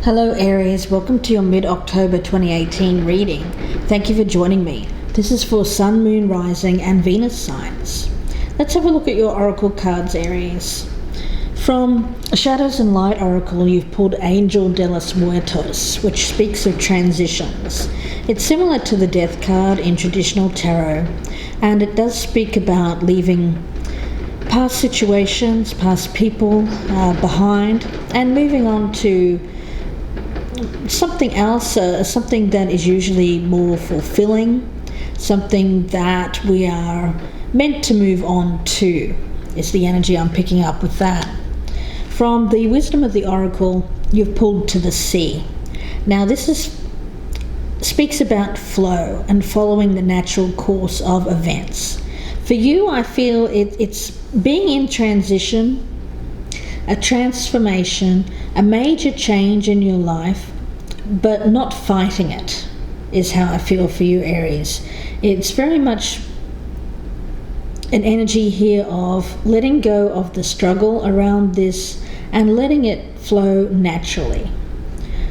Hello Aries, welcome to your mid-October 2018 reading. Thank you for joining me. This is for Sun, Moon, Rising and Venus signs. Let's have a look at your oracle cards, Aries. From Shadows and Light Oracle, you've pulled Angel de los Muertos, which speaks of transitions. It's similar to the Death card in traditional tarot, and it does speak about leaving past situations, past people behind, and moving on to something else, something that is usually more fulfilling, something that we are meant to move on to, is the energy I'm picking up with that. From the Wisdom of the Oracle, you've pulled To the Sea. Now this speaks about flow and following the natural course of events. For you, I feel it's being in transition, a transformation, a major change in your life, but not fighting it, is how I feel for you, Aries. It's very much an energy here of letting go of the struggle around this and letting it flow naturally.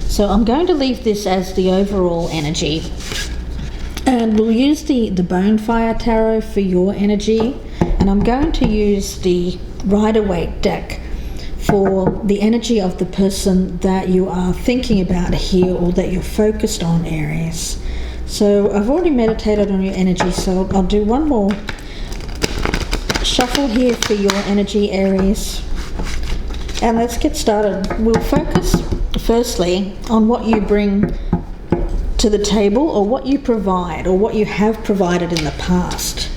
So I'm going to leave this as the overall energy, and we'll use the Bonefire Tarot for your energy, and I'm going to use the Rider-Waite deck for the energy of the person that you are thinking about here or that you're focused on, Aries. So I've already meditated on your energy, so I'll do one more shuffle here for your energy, Aries. And let's get started. We'll focus firstly on what you bring to the table, or what you provide, or what you have provided in the past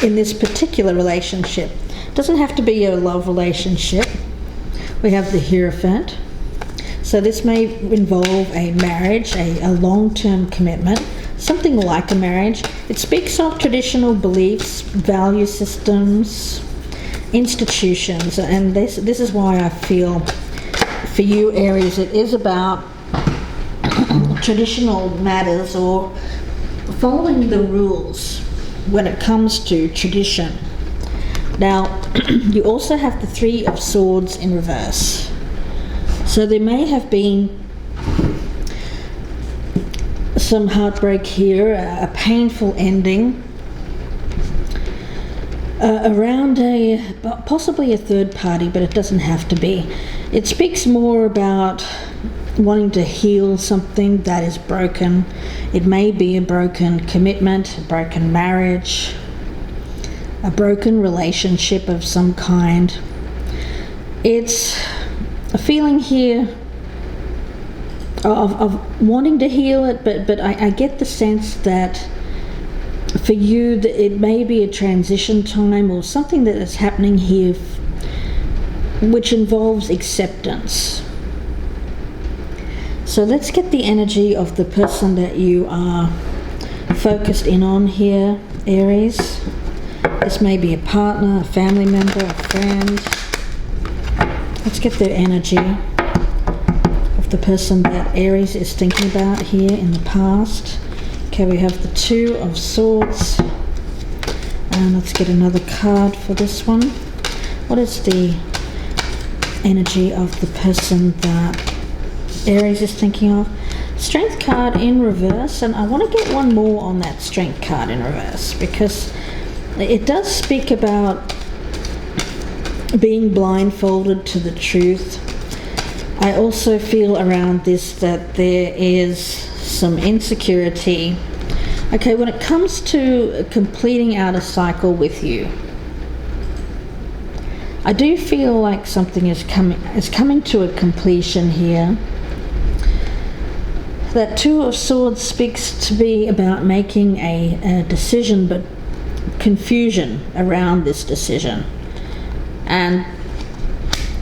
in this particular relationship. Doesn't have to be a love relationship. We have the Hierophant. So this may involve a marriage, a long-term commitment, something like a marriage. It speaks of traditional beliefs, value systems, institutions, and this is why I feel for you, Aries, it is about traditional matters or following the rules when it comes to tradition. Now, you also have the Three of Swords in reverse. So there may have been some heartbreak here, a painful ending around possibly a third party, but it doesn't have to be. It speaks more about wanting to heal something that is broken. It may be a broken commitment, a broken marriage, a broken relationship of some kind. It's a feeling here of wanting to heal it, but I get the sense that for you that it may be a transition time or something that is happening here which involves acceptance. So let's get the energy of the person that you are focused in on here, Aries. This may be a partner, a family member, a friend. Let's get the energy of the person that Aries is thinking about here in the past. Okay, we have the Two of Swords. And let's get another card for this one. What is the energy of the person that Aries is thinking of? Strength card in reverse, and I want to get one more on that Strength card in reverse, because it does speak about being blindfolded to the truth. I also feel around this that there is some insecurity. Okay, when it comes to completing out a cycle with you, I do feel like something is coming to a completion here. That Two of Swords speaks to be about making a decision, but confusion around this decision. And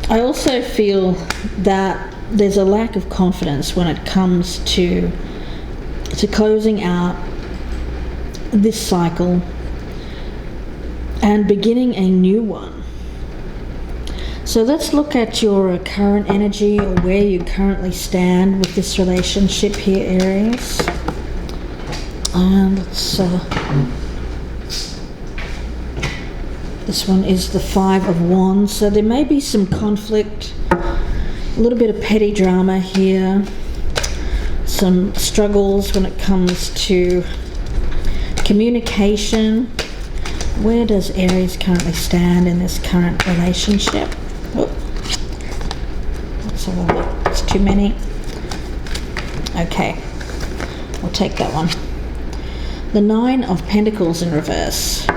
I also feel that there's a lack of confidence when it comes to closing out this cycle and beginning a new one. So let's look at your current energy, or where you currently stand with this relationship here, Aries. And let's this one is the Five of Wands. So there may be some conflict A little bit of petty drama here. Some struggles when it comes to communication. Where does Aries currently stand in this current relationship? Oh, let's have a look. It's too many. Okay, we'll take that one. The Nine of Pentacles in reverse.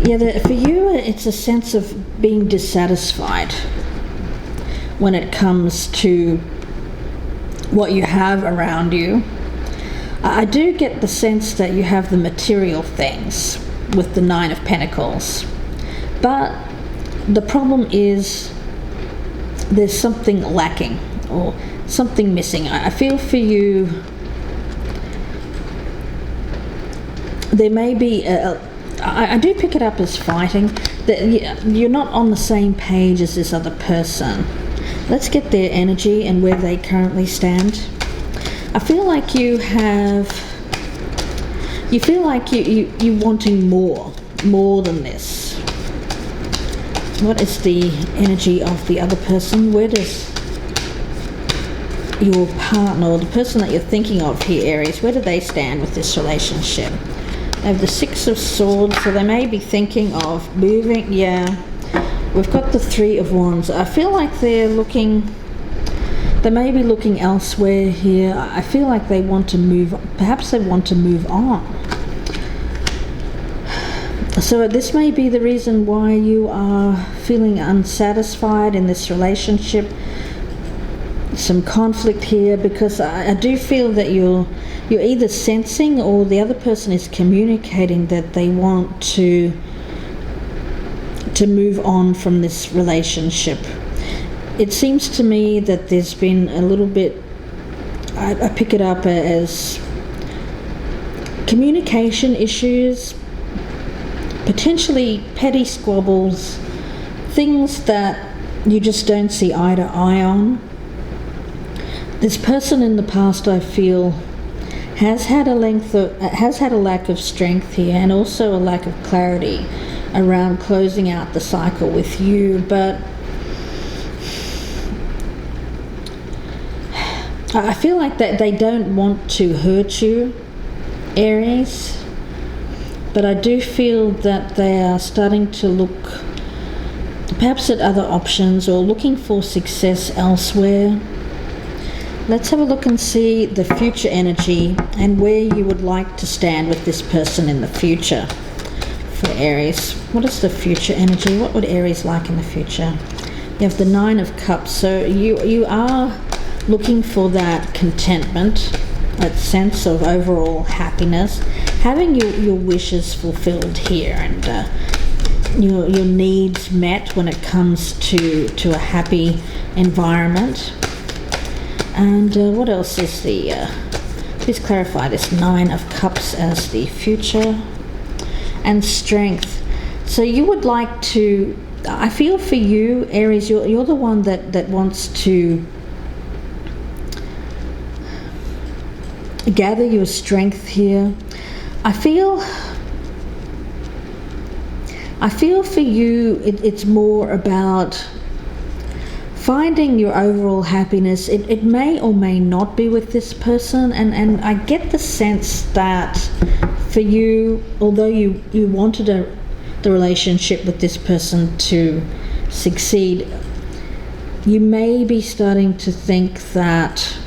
Yeah, for you, it's a sense of being dissatisfied when it comes to what you have around you. I do get the sense that you have the material things with the Nine of Pentacles, but the problem is there's something lacking or something missing. I feel for you there may be I do pick it up as fighting, that you're not on the same page as this other person. Let's get their energy and where they currently stand. I feel like you feel like you're wanting more than this. What is the energy of the other person? Where does your partner or the person that you're thinking of here, Aries, where do they stand with this relationship? They have the Six of Swords, so they may be thinking of moving. Yeah, we've got the Three of Wands. I feel like they may be looking elsewhere here. I feel like they want to move, perhaps they want to move on. So this may be the reason why you are feeling unsatisfied in this relationship. Some conflict here, because I do feel that you're either sensing or the other person is communicating that they want to move on from this relationship. It seems to me that there's been a little bit, I pick it up as communication issues, potentially petty squabbles, things that you just don't see eye to eye on. This person in the past, I feel, has had a lack of strength here, and also a lack of clarity around closing out the cycle with you. But I feel like that they don't want to hurt you, Aries, but I do feel that they are starting to look perhaps at other options or looking for success elsewhere. Let's have a look and see the future energy and where you would like to stand with this person in the future for Aries. What is the future energy? What would Aries like in the future? You have the Nine of Cups, so you are looking for that contentment, that sense of overall happiness, having your wishes fulfilled here, and your needs met when it comes to a happy environment. And what else is please clarify this Nine of Cups as the future. And strength. So you would like to, I feel for you, Aries, you're the one that wants to gather your strength here. I feel for you it's more about finding your overall happiness. It may or may not be with this person, and I get the sense that for you, although you wanted the relationship with this person to succeed, you may be starting to think that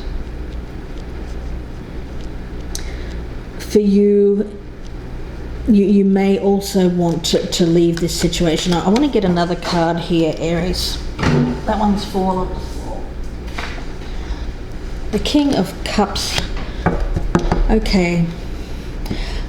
for you may also want to leave this situation. I want to get another card here, Aries. That one's fallen. The King of Cups. Okay.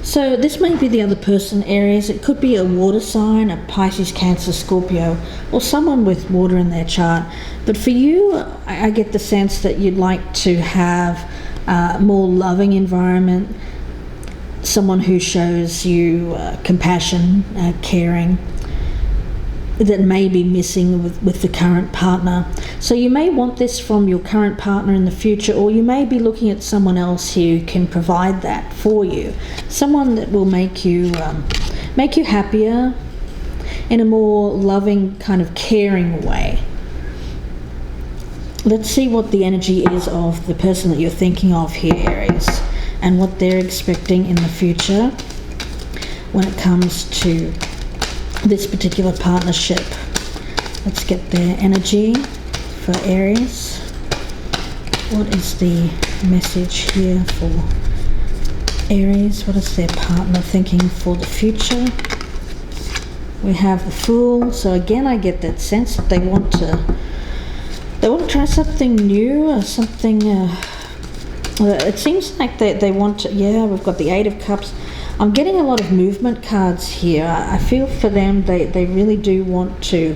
So this may be the other person, Aries. It could be a water sign, a Pisces, Cancer, Scorpio, or someone with water in their chart. But for you, I get the sense that you'd like to have a more loving environment, someone who shows you compassion, caring, that may be missing with the current partner. So you may want this from your current partner in the future, or you may be looking at someone else who can provide that for you. Someone that will make you happier in a more loving, kind of caring way. let's see what the energy is of the person that you're thinking of here, Aries, and what they're expecting in the future when it comes to this particular partnership. Let's get their energy for Aries. What is the message here for Aries? What is their partner thinking for the future? We have the Fool. So again, I get that sense that they want to try something new, or something. It seems like they want to. Yeah, we've got the Eight of Cups. I'm getting a lot of movement cards here. I feel for them, they really do want to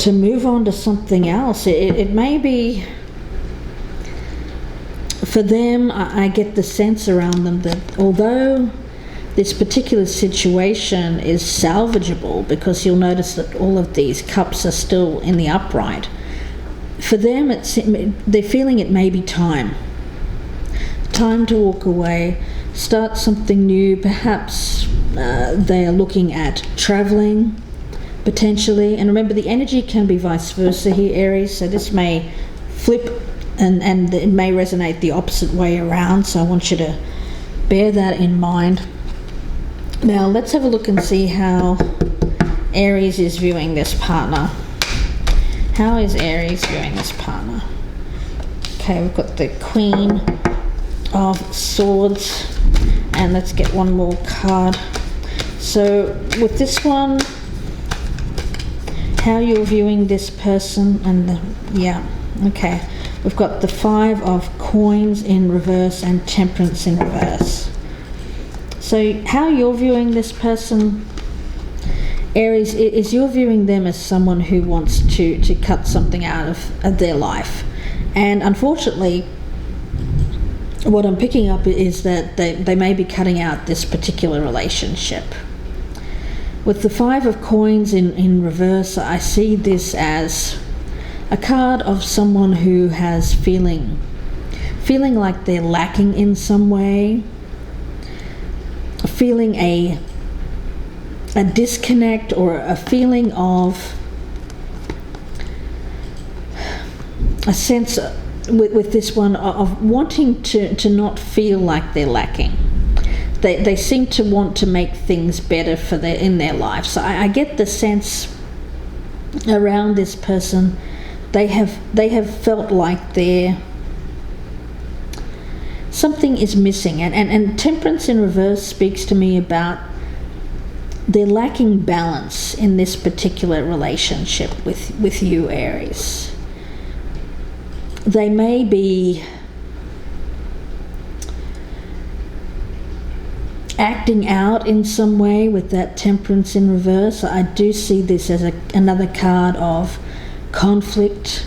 move on to something else. It may be for them. I get the sense around them that although this particular situation is salvageable, because you'll notice that all of these cups are still in the upright, for them they're feeling it may be time to walk away, start something new. Perhaps they are looking at traveling potentially. And remember, the energy can be vice versa here, Aries, so this may flip and it may resonate the opposite way around, so I want you to bear that in mind. Now let's have a look and see how Aries is viewing this partner. How is Aries viewing this partner? Okay, we've got the Queen of Swords, and let's get one more card. So with this one, how you're viewing this person, and okay, we've got the Five of Coins in reverse and Temperance in reverse. So how you're viewing this person, Aries, is you're viewing them as someone who wants to cut something out of their life. And unfortunately, what I'm picking up is that they may be cutting out this particular relationship. With the Five of Coins in reverse, I see this as a card of someone who has feeling like they're lacking in some way, feeling a disconnect, or a feeling of a sense with this one of wanting to not feel like they're lacking. They seem to want to make things better in their life. So I get the sense around this person, they have felt like something is missing, and Temperance in reverse speaks to me about they're lacking balance in this particular relationship with you, Aries. They may be acting out in some way with that Temperance in reverse. I do see this as another card of conflict,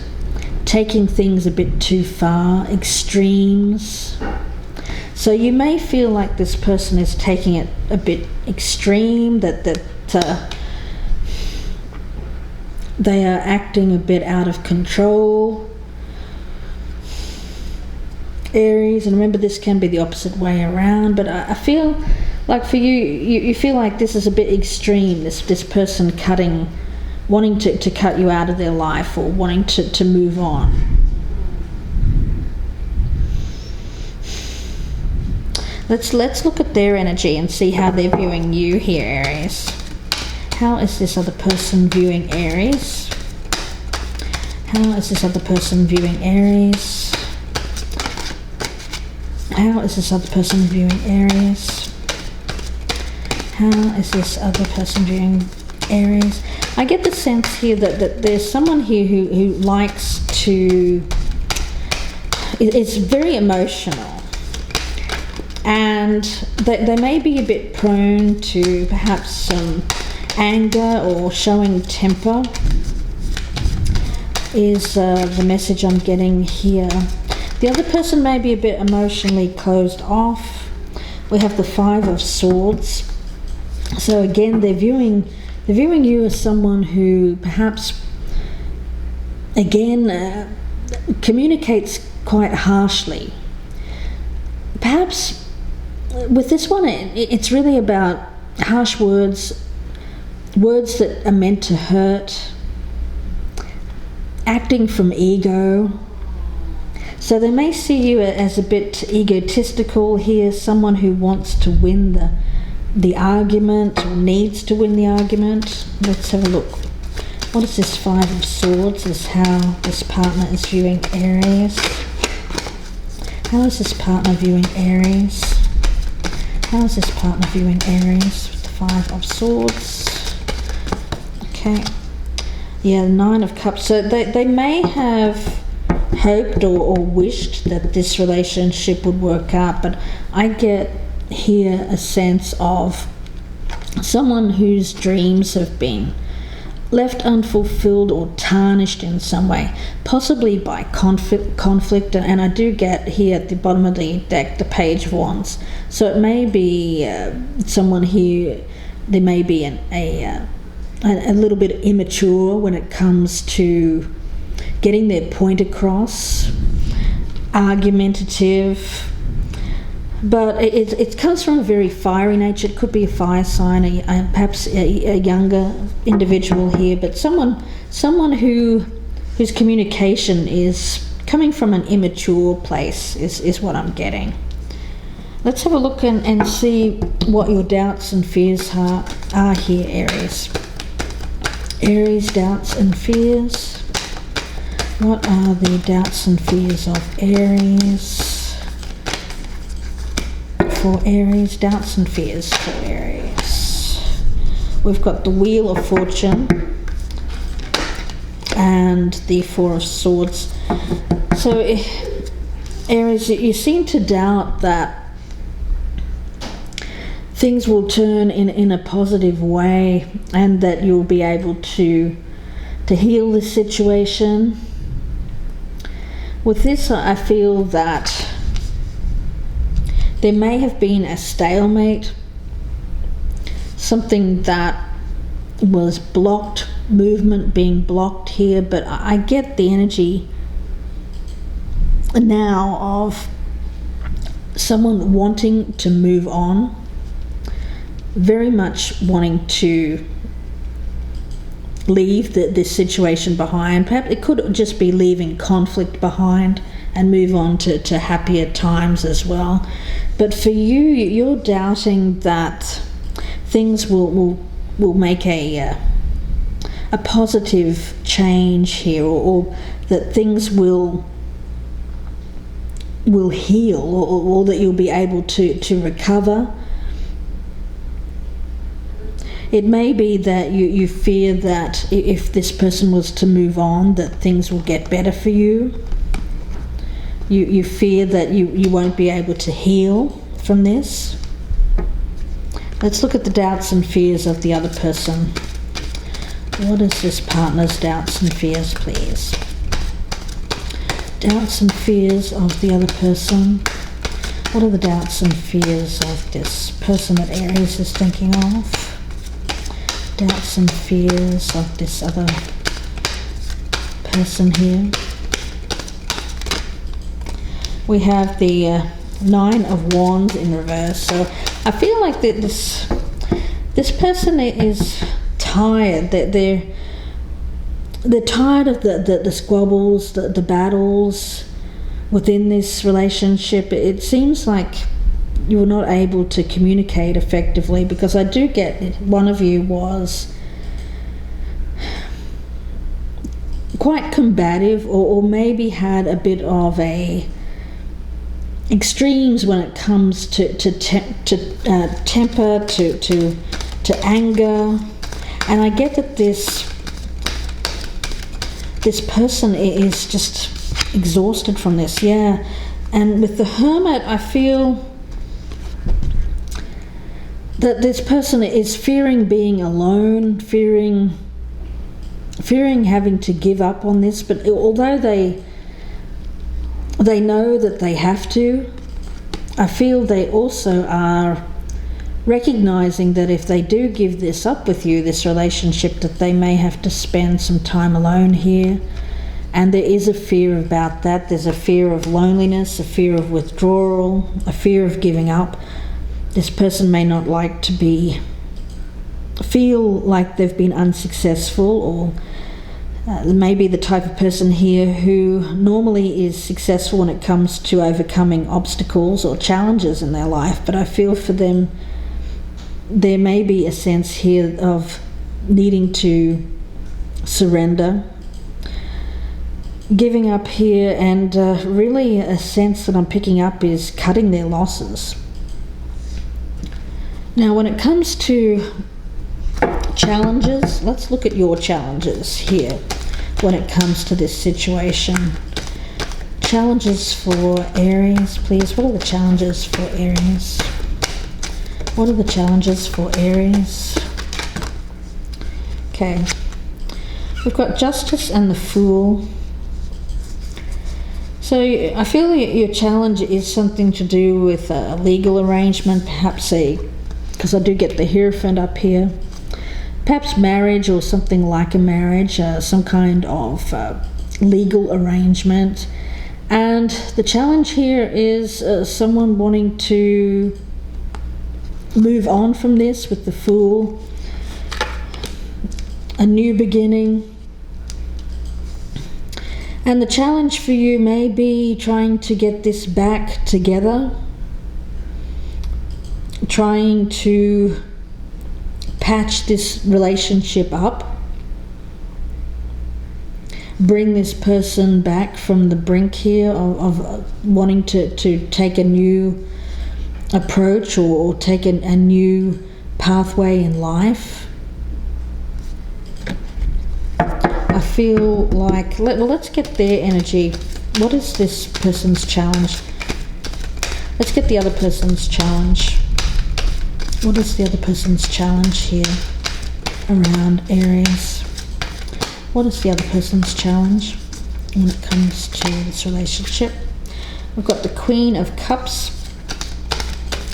taking things a bit too far, extremes. So you may feel like this person is taking it a bit extreme, that they are acting a bit out of control, Aries. And remember, this can be the opposite way around, but I feel like for you feel like this is a bit extreme, this person wanting to cut you out of their life, or wanting to move on. Let's look at their energy and see how they're viewing you here, Aries. How is this other person viewing Aries? How is this other person viewing Aries? How is this other person viewing Aries? How is this other person viewing Aries? I get the sense here that there's someone here who likes to, it's very emotional, and they may be a bit prone to perhaps some anger or showing temper, is the message I'm getting here. The other person may be a bit emotionally closed off. We have the Five of Swords. So again, they're viewing you as someone who perhaps, again, communicates quite harshly. Perhaps with this one, it's really about harsh words that are meant to hurt. acting from ego. So they may see you as a bit egotistical here, someone who wants to win the argument or needs to win the argument. Let's have a look. What is this Five of Swords? Is how this partner is viewing Aries. How is this partner viewing Aries? How is this partner viewing Aries with the Five of Swords? Okay. Yeah, Nine of Cups. So they may have hoped or wished that this relationship would work out, but I get here a sense of someone whose dreams have been left unfulfilled or tarnished in some way, possibly by conflict, and I do get here at the bottom of the deck the Page of Wands. So it may be someone here, there may be a little bit immature when it comes to getting their point across, argumentative, but it comes from a very fiery nature. It could be a fire sign, perhaps a younger individual here, but someone whose communication is coming from an immature place is what I'm getting. Let's have a look and see what your doubts and fears are here, Aries. Aries, doubts and fears. What are the doubts and fears of Aries? For Aries, doubts and fears for Aries. We've got the Wheel of Fortune and the Four of Swords. So Aries, you seem to doubt that things will turn in a positive way and that you'll be able to heal the situation. With this, I feel that there may have been a stalemate, something that was blocked, movement being blocked here, but I get the energy now of someone wanting to move on, very much wanting to leave this situation behind. Perhaps it could just be leaving conflict behind and move on to happier times as well. But for you, you're doubting that things will make a positive change here, or that things will heal, or that you'll be able to recover. It may be that you fear that if this person was to move on, that things will get better for you. You fear that you won't be able to heal from this. Let's look at the doubts and fears of the other person. What is this partner's doubts and fears, please? Doubts and fears of the other person. What are the doubts and fears of this person that Aries is thinking of? Doubts and fears of this other person here. We have the Nine of Wands in reverse. So I feel like that this person is tired. That they're tired of the squabbles, the battles within this relationship. It seems like you were not able to communicate effectively, because I do get it. One of you was quite combative, or maybe had a bit of extremes when it comes to temper, to anger. And I get that this person is just exhausted from this. Yeah. And with the Hermit, I feel that this person is fearing being alone, fearing having to give up on this. But although they know that they have to, I feel they also are recognizing that if they do give this up with you, this relationship, that they may have to spend some time alone here. And there is a fear about that. There's a fear of loneliness, a fear of withdrawal, a fear of giving up. This person may not like to feel like they've been unsuccessful, or Maybe the type of person here who normally is successful when it comes to overcoming obstacles or challenges in their life, but I feel for them there may be a sense here of needing to surrender, giving up here, and really a sense that I'm picking up is cutting their losses. Now when it comes to challenges, let's look at your challenges here when it comes to this situation. Challenges for Aries, please. What are the challenges for Aries? What are the challenges for Aries? Okay. We've got Justice and the Fool. So I feel your challenge is something to do with a legal arrangement, perhaps because I do get the Hierophant up here. Perhaps marriage or something like a marriage, some kind of legal arrangement. And the challenge here is someone wanting to move on from this with the Fool, a new beginning. And the challenge for you may be trying to get this back together, trying to patch this relationship up, bring this person back from the brink here of wanting to take a new approach or take a new pathway in life. I feel like, let's get their energy. What is this person's challenge? Let's get the other person's challenge. What is the other person's challenge here around Aries? What is the other person's challenge when it comes to this relationship? We've got the Queen of Cups.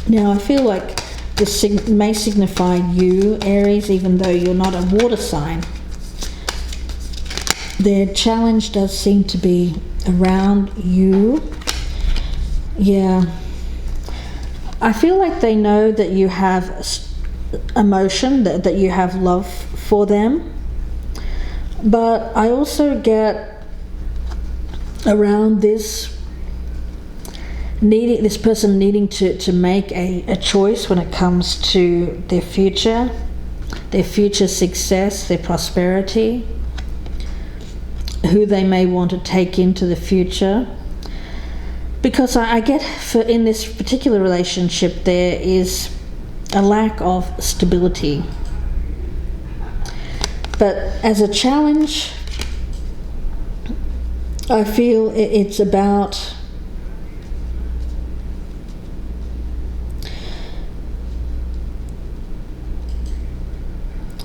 Now I feel like this may signify you, Aries, even though you're not a water sign. Their challenge does seem to be around you. Yeah. I feel like they know that you have emotion, that you have love for them. But I also get around this person needing to make a choice when it comes to their future success, their prosperity, who they may want to take into the future. Because I get in this particular relationship there is a lack of stability. But as a challenge, I feel it's about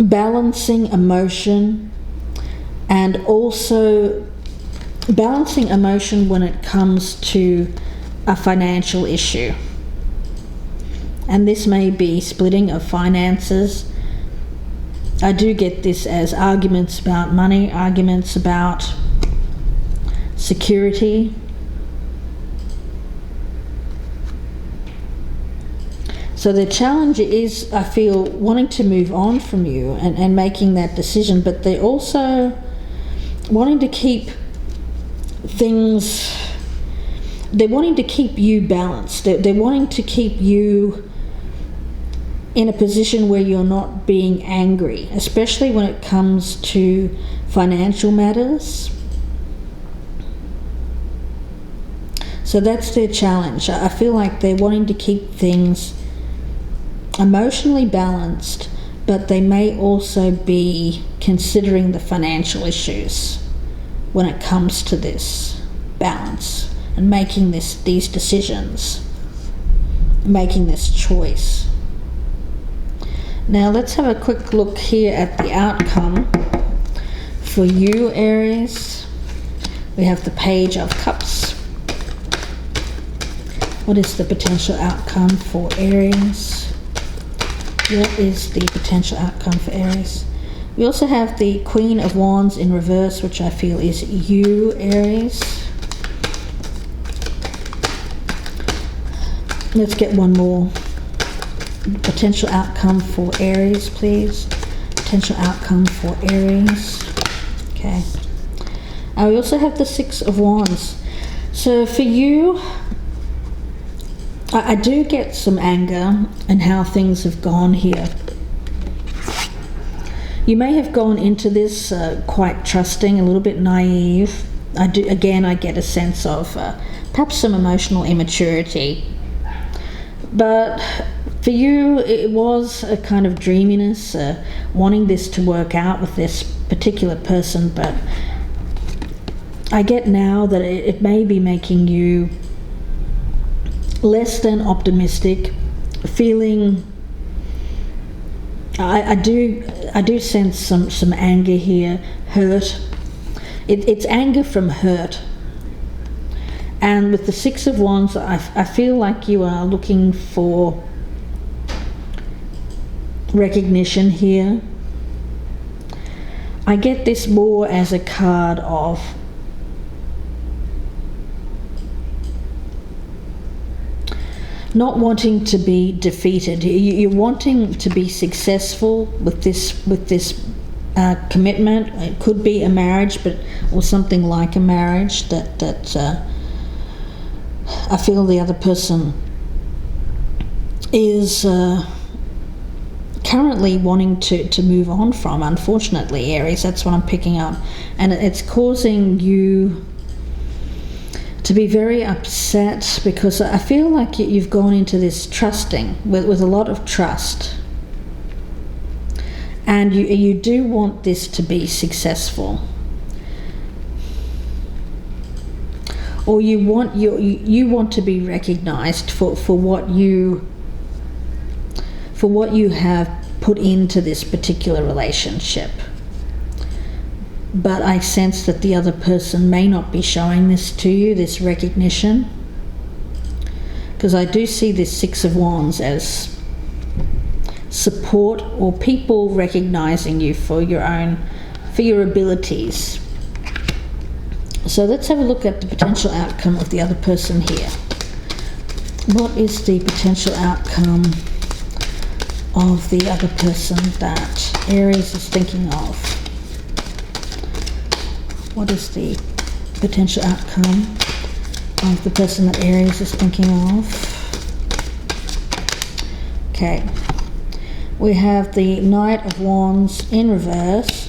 balancing emotion, and also balancing emotion when it comes to a financial issue. And this may be splitting of finances. I do get this as arguments about money, arguments about security. So the challenge is, I feel, wanting to move on from you and making that decision, but they're also wanting to keep things, they're wanting to keep you balanced. They're wanting to keep you in a position where you're not being angry, especially when it comes to financial matters. So that's their challenge. I feel like they're wanting to keep things emotionally balanced, but they may also be considering the financial issues when it comes to this balance and making these decisions, making this choice. Now let's have a quick look here at the outcome for you, Aries. We have the Page of Cups. What is the potential outcome for Aries? What is the potential outcome for Aries? We also have the Queen of Wands in reverse, which I feel is you, Aries. Let's get one more. Potential outcome for Aries, please. Potential outcome for Aries. Okay. We also have the Six of Wands. So for you, I do get some anger in how things have gone here. You may have gone into this quite trusting, a little bit naive. I get a sense of perhaps some emotional immaturity. But for you, it was a kind of dreaminess, wanting this to work out with this particular person. But I get now that it may be making you less than optimistic, feeling. I do sense some anger here, hurt. It's anger from hurt. And with the Six of Wands, I feel like you are looking for recognition here. I get this more as a card of not wanting to be defeated. You're wanting to be successful with this commitment. It could be a marriage, or something like a marriage that I feel the other person is currently wanting to move on from. Unfortunately, Aries, that's what I'm picking up, and it's causing you to be very upset, because I feel like you've gone into this trusting with a lot of trust, and you do want this to be successful, or you want to be recognized for what you have put into this particular relationship. But I sense that the other person may not be showing this to you, this recognition, because I do see this Six of Wands as support, or people recognizing you for your abilities. So let's have a look at the potential outcome of the other person here. What is the potential outcome of the other person that Aries is thinking of? What is the potential outcome of the person that Aries is thinking of? Okay. We have the Knight of Wands in reverse.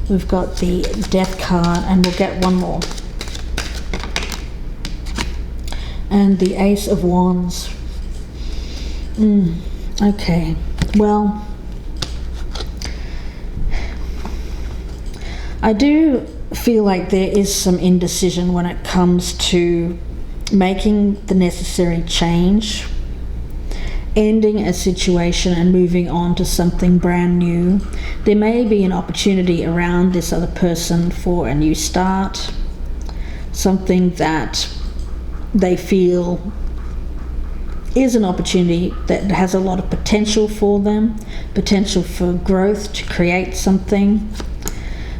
We've got the Death card, and we'll get one more. And the Ace of Wands. Okay. Well, I do feel like there is some indecision when it comes to making the necessary change, ending a situation and moving on to something brand new. There may be an opportunity around this other person for a new start, something that they feel is an opportunity that has a lot of potential for them, potential for growth, to create something.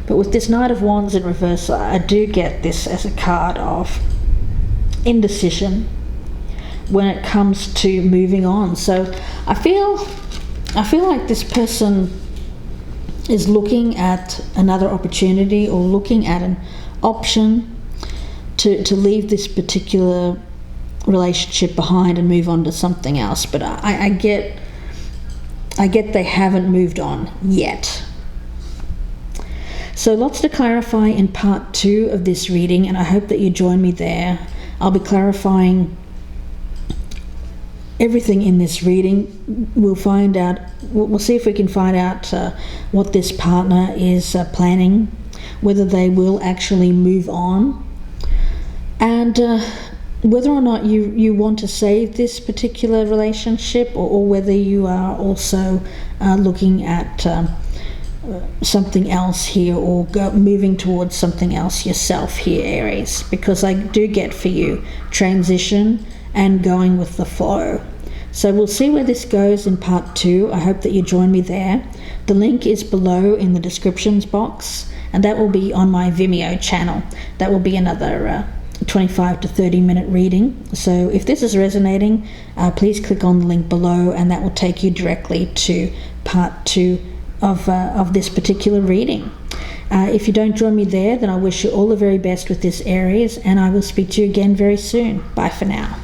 But with this Knight of Wands in reverse, I do get this as a card of indecision when it comes to moving on. So I feel like this person is looking at another opportunity, or looking at an option to leave this particular relationship behind and move on to something else. But I get they haven't moved on yet. So lots to clarify in part 2 of this reading, and I hope that you join me there. I'll be clarifying everything in this reading. We'll see if we can find out what this partner is planning, whether they will actually move on, and whether or not you want to save this particular relationship, or whether you are also looking at something else here, or moving towards something else yourself here, Aries, because I do get for you transition and going with the flow. So we'll see where this goes in part 2. I hope that you join me there. The link is below in the descriptions box, and that will be on my Vimeo channel. That will be another 25 to 30 minute reading. So if this is resonating, please click on the link below, and that will take you directly to part 2 of this particular reading. If you don't join me there, then I wish you all the very best with this, Aries, and I will speak to you again very soon. Bye for now.